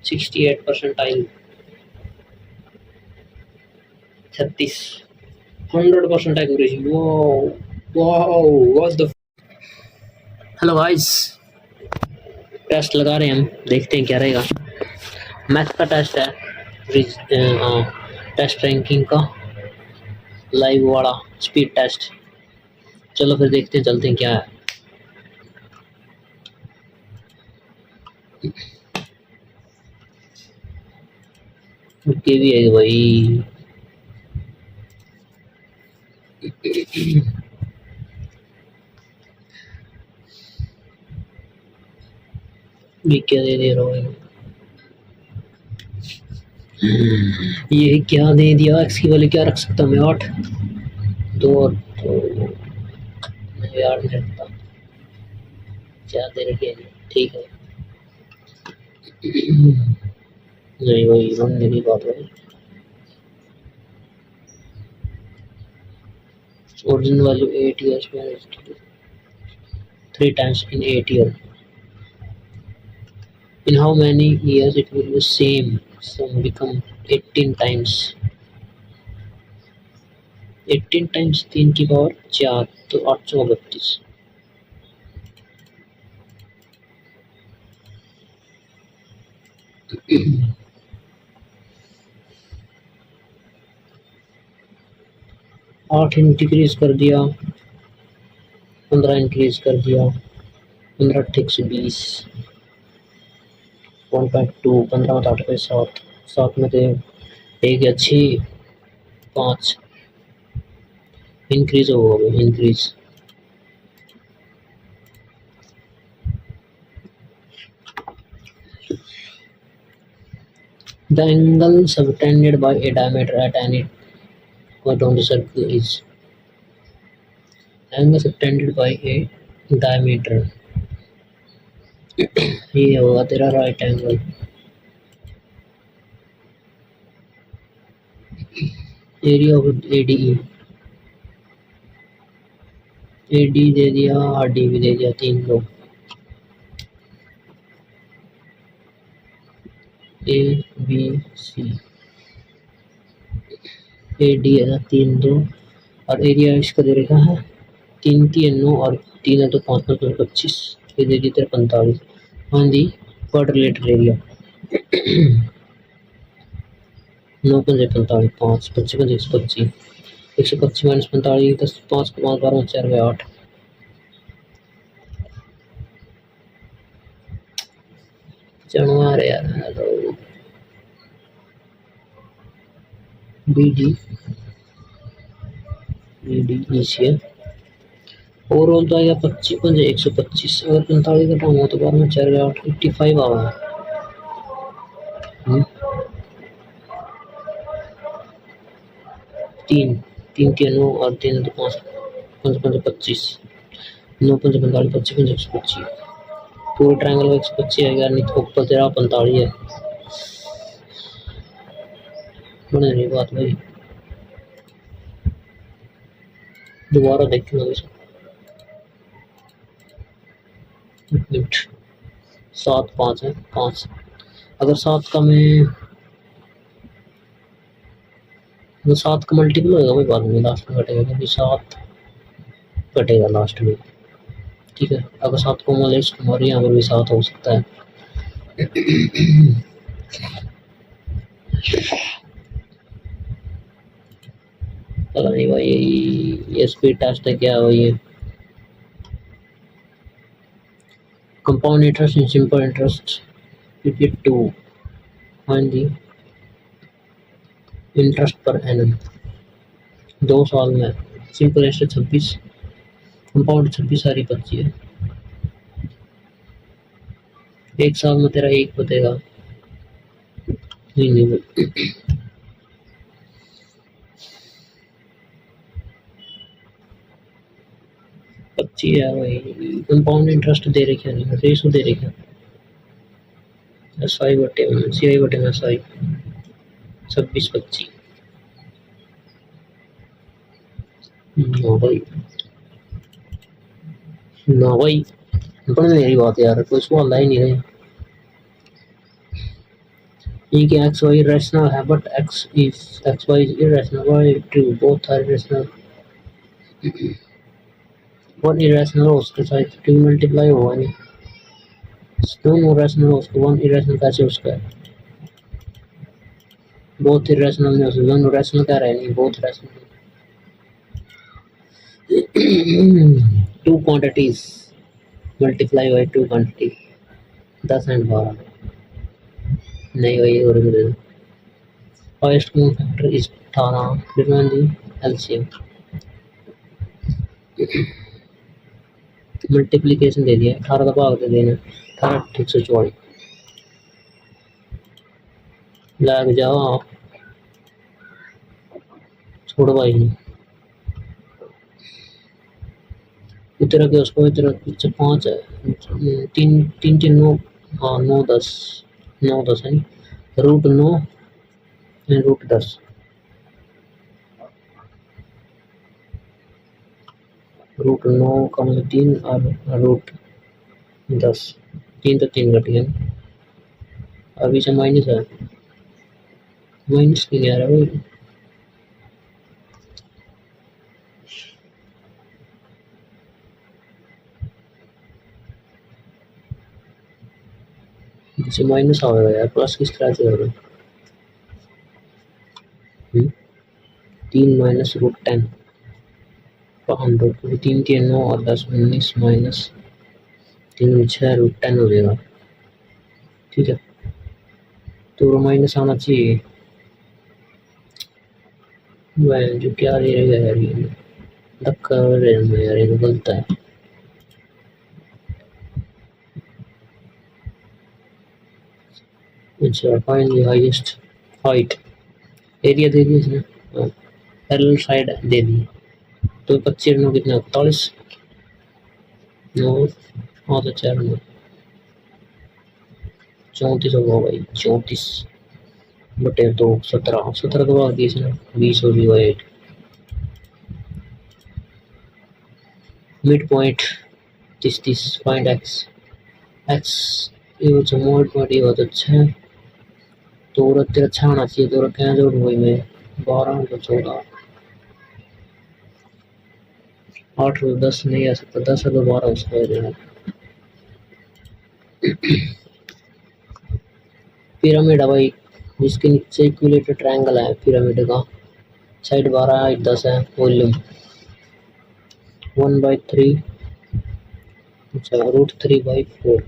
68 percentile, 36, 100% accuracy. Wow what the. Hello guys, test लगा रहे हैं हम, देखते हैं क्या रहेगा। मैथ का टेस्ट है, टेस्ट रैंकिंग का लाइव वाला स्पीड टेस्ट। चलो फिर देखते हैं, चलते हैं क्या है। ओके भी है भाई। ये क्या दे दे रहा हूँ, ये क्या दे दिया। एक्स की वैल्यू क्या रख सकता हूँ मैं, 8, 2 और 2 यार नहीं रखता, क्या दे रखी है, ठीक है। नहीं भाई बनने की बात है। ओरिजिनल वैल्यू 8 years में 3 times in 8 years. In how many years it will be same sum become 18 times? 18 times 3 की पावर 4 तो 832। 8 इंक्रीज कर दिया, 15 इंक्रीज कर दिया, 15 ठीक से 20, 1.2, 15 में 8 पे 7, 7 में थे 1 या 6, 5 इंक्रीज होगा increase. The angle subtended by a diameter at any point on the circle is angle subtended by a diameter। ये होगा तेरा right angle. Area of ADE, AD दे दिया, आरडी भी दे दिया, 3 लोग। ए बी सी, एडी है ना 3 2, और एरिया इसका दे रखा है 3 3 9 और 3 है तो 5 5 25, ये दे दी तेरा 45। हाँ जी, क्वाड्रिलेटरल एरिया 9 5 45, 5 55 125, 125 माइनस 45, 10 5 5 12 4 8। चढ़वा रहे यार तो बी डी नीचे है। ओवरऑल तो आएगा 25 5 125, अगर 45 का टाइम हो तो 12 4 8 85 आवा है। 3 3 के 9 और 3 तो 5 5 5 25, 9 5 45, 25 5 125, पूरे ट्रायंगल का 125 आएगा, नहीं तो ऊपर तेरा 45 है। बने रही बात भाई, दोबारा देखना वैसे। 7 5 है 5, अगर 7 का मैं वो 7 का मल्टीपल होगा भाई, बाद में लास्ट में घटेगा, क्योंकि 7 घटेगा लास्ट में, ठीक है। अगर 7 को मान लें हमारे यहाँ पर भी 7 हो सकता है। पता नहीं भाई ये स्पीड टेस्ट है क्या है ये। Compound interest in simple interest पीपीएट 2, हाँ जी, इंटरेस्ट पर एनम 2 साल में, सिंपल इंटरेस्ट 26, कंपाउंड 26 सारी 25 है, 1 साल में तेरा 1 बतेगा। नहीं 25 है भाई, कंपाउंड इंटरेस्ट दे रखे नहीं, रेशो दे रखे एस आई बटे सी आई बटे एस आई 26 25। ना भाई ना भाई, पर मेरी बात यार, कोई सवाल ला ही नहीं रहे। ठीक है, एक्स वाई रैशनल है but X Y is irrational. Why true, both are irrational. One irrational हो उसके साथ टू मल्टीप्लाई होगा नहीं, दोनों रैशनल हो उसको वन इरेशनल कैसे उसका है? बोथ इरेशनल नहीं हो सकता, दोनों रैशनल कह रहे नहीं, both rational. Two quantities multiply by two quantity, 10 and 12 नहीं वही और भी दे दो। Highest common factor is 18, determine the LCM. Multiplication दे दिया, 18 का भाग दे देना, 18 144 लग जाओ छोड़ भाई नहीं इतना के उसको इतना पीछे 5 है, 3 3 3 9, हाँ 9 10 9 10 है रूट 9 रूट 10 रूट 9 का मतलब 3 और रूट 10, 3 तो 3 घट गया, अभी से माइनस है, माइनस क्यों नहीं आ रहा भाई? इसे माइनस आएगा यार, प्लस किस तरह से होगा? 3 माइनस रूट 10 100, 3 के 9 और 10 19 माइनस 3 6 रूट 10 हो जाएगा। ठीक है, तो माइनस आना चाहिए। वह जो क्या दे रहा है यार, ये धक्का रहे हैं यार, ये तो गलत है। अच्छा, find the highest height, area दे दिया इसने, पैरेलल साइड दे दी, तो 25 9 कितना 41 9 हाँ तो 4 9 34 होगा भाई, 34 बटे 2 17 17 तो भाग दिया इसने, 20 हो गया 8। Mid point 30 find x, x ये वो मिड पॉइंट ये बहुत अच्छा है, तो तेरा अच्छा होना चाहिए, तो क्या जोड़ वही में 12 तो 14 8 तो 10 नहीं आ सकता, 10 है तो 12 उसका हो जाएगा। पिरामिड है भाई, जिसके नीचे इक्विलेटर ट्रायंगल है पिरामिड का, साइड 12 हाइट 10 है, वॉल्यूम 1/3, अच्छा रूट 3/4,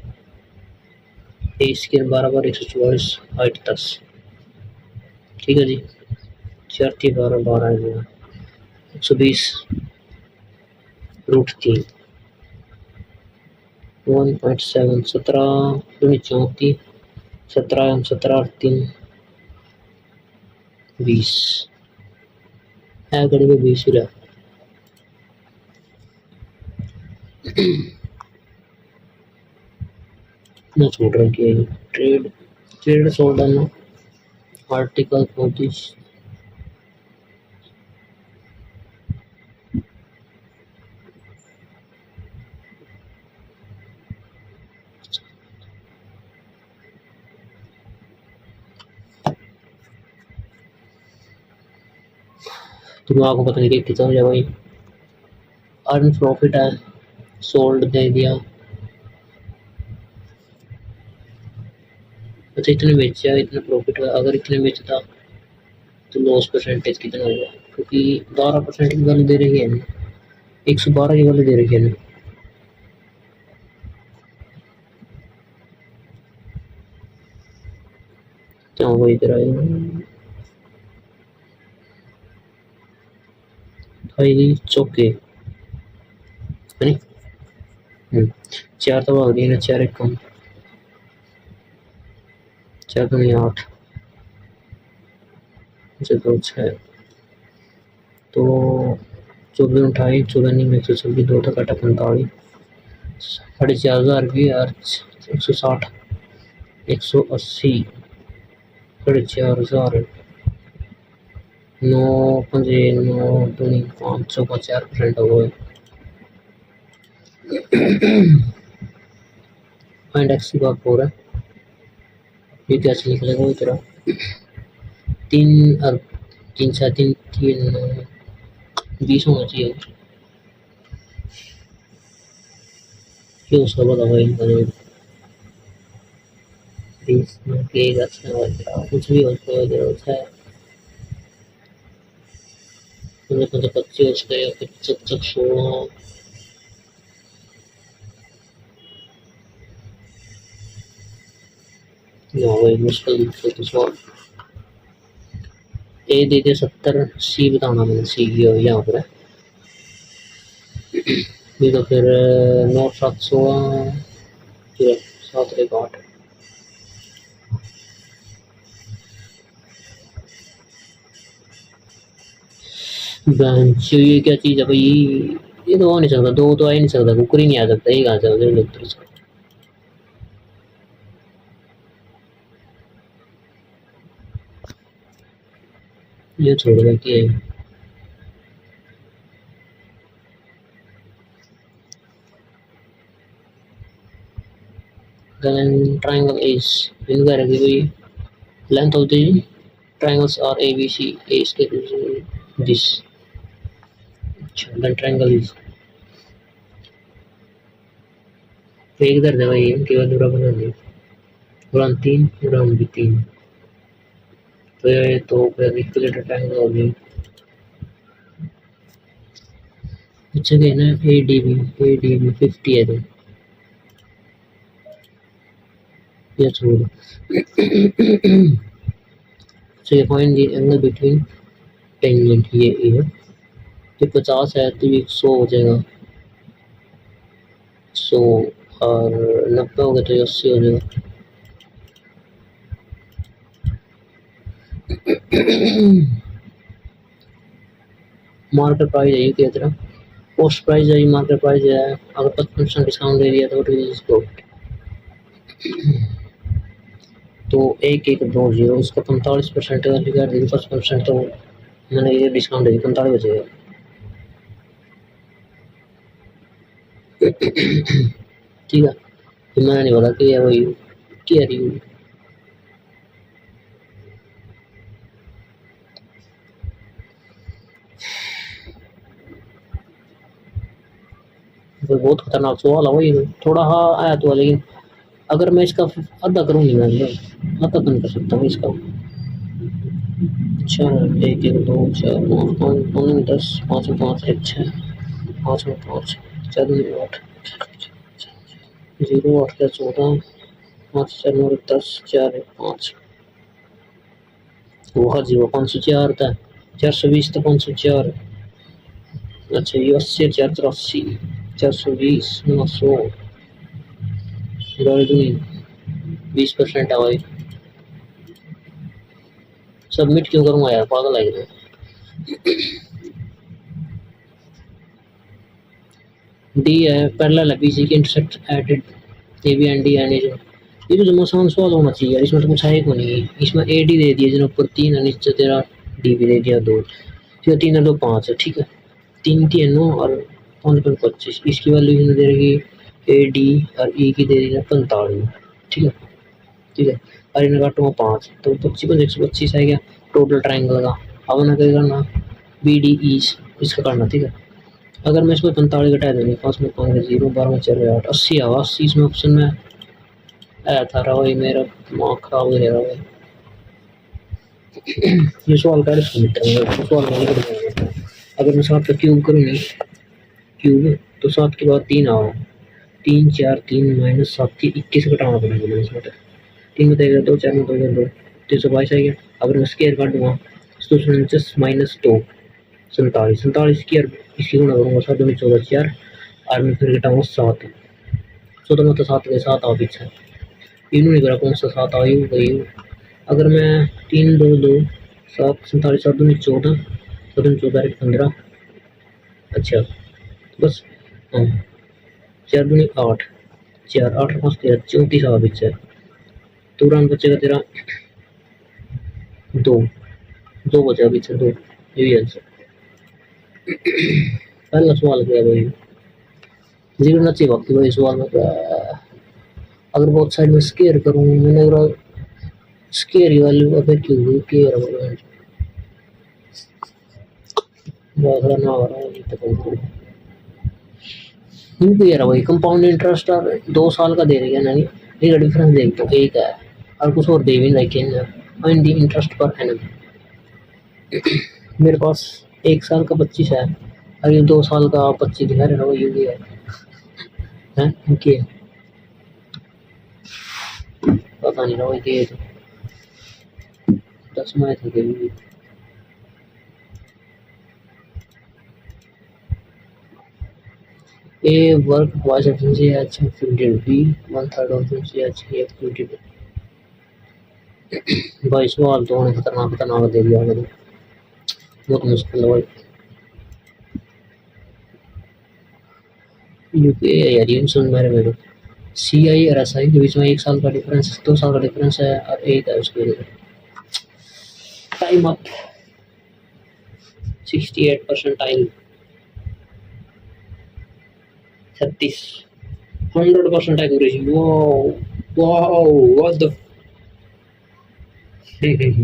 स्क्वायर 12 बार 144, हाइट 10। ठीक है जी, 4 12 12 120 रूट 3 1.7 17 34 17 17 3 20 है घड़ी में 20 ही रहा। ना छोड़ रखी है ट्रेड, ट्रेड सोल्ड है आर्टिकल 35 दिमाग को पता नहीं कितना हो जाए भाई। अर्न प्रॉफिट है, सोल्ड दे दिया, अच्छा इतने बेचा इतना प्रॉफिट हुआ, अगर इतने बेचता तो लॉस परसेंटेज कितना होगा, क्योंकि 12% की वैल्यू दे रही है ना, 112 की वैल्यू दे रही है ना, तो वही तरह भाई चौके है नहीं, 4 तो भाग दिए ना, 4 एक कम 4 तो नहीं 8, अच्छा तो 6 तो 14 28 14 नहीं 126 2 तक काटा 45 4,500 की यार, 160 180 4,500 9 5 9 2 504% हो गए। फाइंड एक्स की बात हो रहा है, ये कैसे निकलेगा वो तेरा? तीन और तीन छः तीन तीन 20 होना चाहिए। क्यों उसका पता भाई 20 में के अच्छा कुछ भी उसको अच्छा है। मुझे 25 का या 75 16 भाई मुश्किल तो सवाल। ए दे दे 70 सी बताना मैंने सी यहाँ पर है। ये तो फिर 9 7 16 7 1 8 ये क्या चीज़ है भाई। ये तो हो नहीं सकता, दो तो आ ही नहीं सकता, कुकर ही नहीं आ सकता, ये कहाँ से डॉक्टर। ये छोड़ देती है। Then triangle is इनका रखी कोई length of the triangles are ABC. A is this. Then triangle is एक इधर है भाई, केवल पूरा बना दे। उड़ान 3 उड़ान भी 3 तो ये तो फिर इक्विलेटरल ट्रायंगल हो गई। अच्छा कहना है ADB 50 है तो ये छोड़। so you find the angle between tangent ये है। तो 50 है तो ये 100 हो जाएगा 100 और 90 हो गया तो 80 हो जाएगा। मार्केट प्राइस है ये क्या तरह पोस्ट प्राइस है, मार्केट प्राइस है। अगर 55% डिस्काउंट दे दिया तो इसको तो 1120 उसका 45% कर दी 55% तो मैंने ये डिस्काउंट दे दी 45 बचेगा। ठीक है तो मैंने नहीं बोला कि वही क्या रही बहुत खतरनाक सवाल है वही थोड़ा हाँ आया तो, लेकिन अगर मैं इसका आधा करूँगी मैं आधा तो नहीं कर सकता मैं इसका। अच्छा 1 1 2 4 5 5 5 10 5 में 5 1 6 5 में 5 4 में 8 0 8 का 14 5 4 9 10 4 1 5 वो हाँ जी वो 504 था 420 तो 504। अच्छा ये 80 483 420 900 20% है भाई। सबमिट क्यों करूँगा यार पागल है। डी है पैरेलल है बीसी की intersect added A B and D and ये तो जमा आसान सवाल होना चाहिए यार, इसमें तो कुछ है ही नहीं। इसमें ए डी दे दिया जिन्हें ऊपर 3 है नीचे तेरा डी भी दे दिया 2 फिर 3 है 2 5 है। ठीक है 3 3 9 और 5 25 इसकी वैल्यू दे रही ए डी और ई की दे रही है 45। ठीक है ठीक है और इन्हें काटूंगा 5 तो 25 125 है क्या टोटल ट्रायंगल का। अब ना क्या करना बी डी ई इसका करना। ठीक है अगर मैं इसमें 45 घटा देंगे 5 में 5 0 12 में 4 8 80 आवा 80 इसमें ऑप्शन में आया था रहा भाई मेरा दिमाग खराब हो रहा है। ये सवाल का सवाल नहीं करूँगा। अगर मैं 7 का क्यूब करूँगी क्यूब तो 7 के बाद 3 आओ 3 4 3 माइनस 7 की 21 घटाना पड़ेगा इसमें 3 में 2 4 में 2 2 322 आ गया। अगर मैं स्केयर काट दूँगा तो माइनस 2 47 47 की इसकी गुणा करूँगा 7 दूनी 14 4 और मैं फिर घटाऊँगा 7 14 में तो 7 के 7 आ पीछे इन्होंने करा कौन सा 7 आई गई। अगर मैं 3 2 2 7 47 7 दूनी 14 7 दूनी 14 15 अच्छा बस हाँ 4 दूनी 8 4 8 5 13 34 आ पीछे तो रन बचेगा तेरा 2 2 बचा पीछे 2 ये आंसर। पहला सवाल क्या भाई जीरो ना चाहिए बाकी भाई सवाल में अगर बहुत साइड में स्केयर करूँ मैंने स्केरी वाली अबे क्यों हुई के यार बहुत ना हो रहा है तो क्योंकि यार वही कंपाउंड इंटरेस्ट और 2 साल का दे रही है ना ये डिफरेंस देख तो एक है और कुछ और दे भी लेकिन इन दी इंटरेस्ट पर एनम मेरे पास 1 साल का 25 है और ये 2 साल का 25 दिखा रहा है वो ये है ओके पता नहीं रहा वो ये 10 में थे कभी A work was efficiency as expected. B 1/3 of efficiency as expected. भाई सवाल तो उन्हें खतरनाक खतरनाक दे दिया मैंने बहुत मुश्किल है भाई यूपी यार ये सुन मेरे मेरे सी आई और एस आई के बीच में 1 साल का डिफरेंस 2 साल का डिफरेंस है और एक है उसके लिए टाइम अप 68 परसेंटाइल 36 100% एक्यूरेसी वो वाओ व्हाट द 50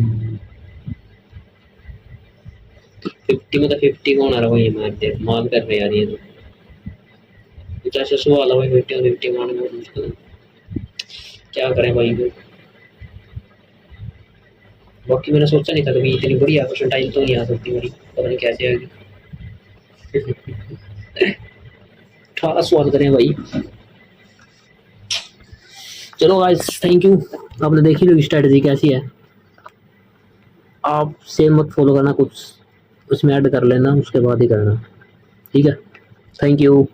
में तो 50 कौन आ रहा है ये मार दे मार कर रहे यार ये तो जैसे सवाल है भाई 50 और 50 मारने में बहुत मुश्किल है क्या करें भाई को बाकी मैंने सोचा नहीं था कभी इतनी बढ़िया परसेंटाइल तो नहीं आ सकती मेरी पता नहीं कैसे आएगी 18 सवाल करें भाई चलो गाइस थैंक यू आपने देखी लो स्ट्रेटजी कैसी है आप सेम मत फॉलो करना कुछ उसमें ऐड कर लेना उसके बाद ही करना ठीक है थैंक यू